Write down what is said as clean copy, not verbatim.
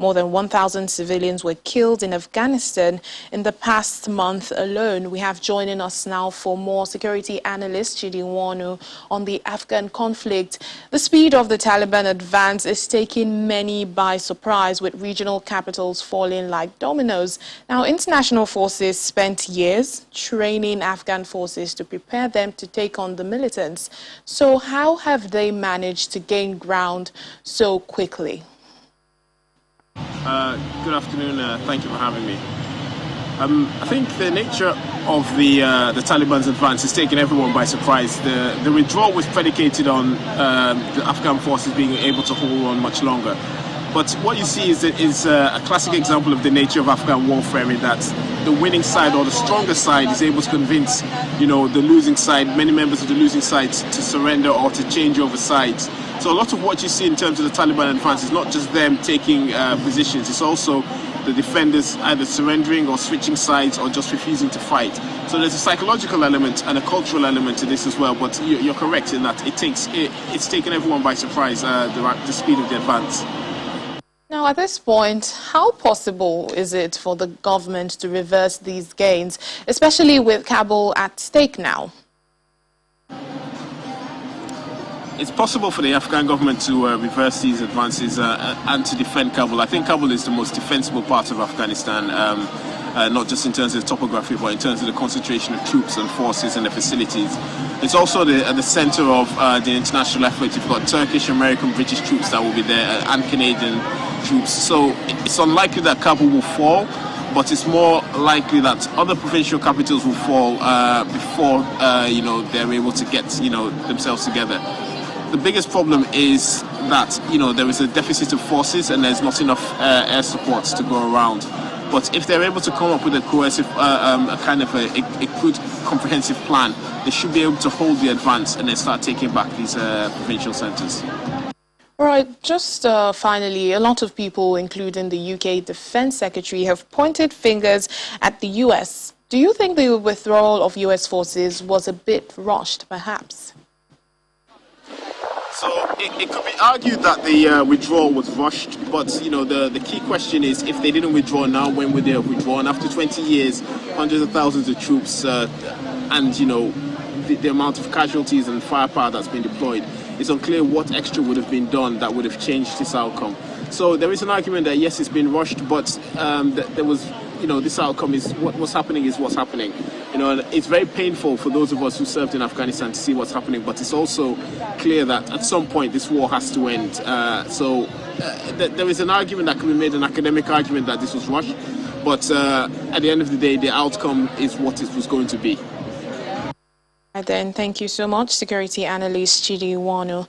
More than 1,000 civilians were killed in Afghanistan in the past month alone. We have joining us now for more security analyst Chidi Wanu on the Afghan conflict. The speed of the Taliban advance is taking many by surprise, with regional capitals falling like dominoes. Now, international forces spent years training Afghan forces to prepare them to take on the militants. So how have they managed to gain ground so quickly? Good afternoon. Thank you for having me. I think the nature of the Taliban's advance has taken everyone by surprise. The withdrawal was predicated on the Afghan forces being able to hold on much longer. But what you see is a classic example of the nature of Afghan warfare, in that the winning side, or the stronger side, is able to convince, the losing side, many members of the losing side, to surrender or to change over sides. So a lot of what you see in terms of the Taliban advance is not just them taking positions, it's also the defenders either surrendering or switching sides or just refusing to fight. So there's a psychological element and a cultural element to this as well, but you're correct in that it's taken everyone by surprise, the speed of the advance. Now, at this point, how possible is it for the government to reverse these gains, especially with Kabul at stake now? It's possible for the Afghan government to reverse these advances and to defend Kabul. I think Kabul is the most defensible part of Afghanistan, not just in terms of topography, but in terms of the concentration of troops and forces and the facilities. It's also at the center of the international effort. You've got Turkish, American, British troops that will be there, and Canadian troops. So it's unlikely that Kabul will fall, but it's more likely that other provincial capitals will fall before they're able to get themselves together. The biggest problem is that there is a deficit of forces and there's not enough air support to go around. But if they're able to come up with a cohesive, a good comprehensive plan, they should be able to hold the advance and then start taking back these provincial centres. All right, just finally, a lot of people, including the UK Defence Secretary, have pointed fingers at the US. Do you think the withdrawal of US forces was a bit rushed, perhaps? So it could be argued that the withdrawal was rushed, but the key question is, if they didn't withdraw now, when would they have withdrawn? After 20 years, hundreds of thousands of troops, and the amount of casualties and firepower that's been deployed, it's unclear what extra would have been done that would have changed this outcome. So there is an argument that yes, it's been rushed, but there was, this outcome is what's happening is what's happening. And it's very painful for those of us who served in Afghanistan to see what's happening, but it's also clear that at some point this war has to end. There is an argument that can be made, an academic argument, that this was rushed, but at the end of the day, the outcome is what it was going to be. Then thank you so much, security analyst Chidi Wanu.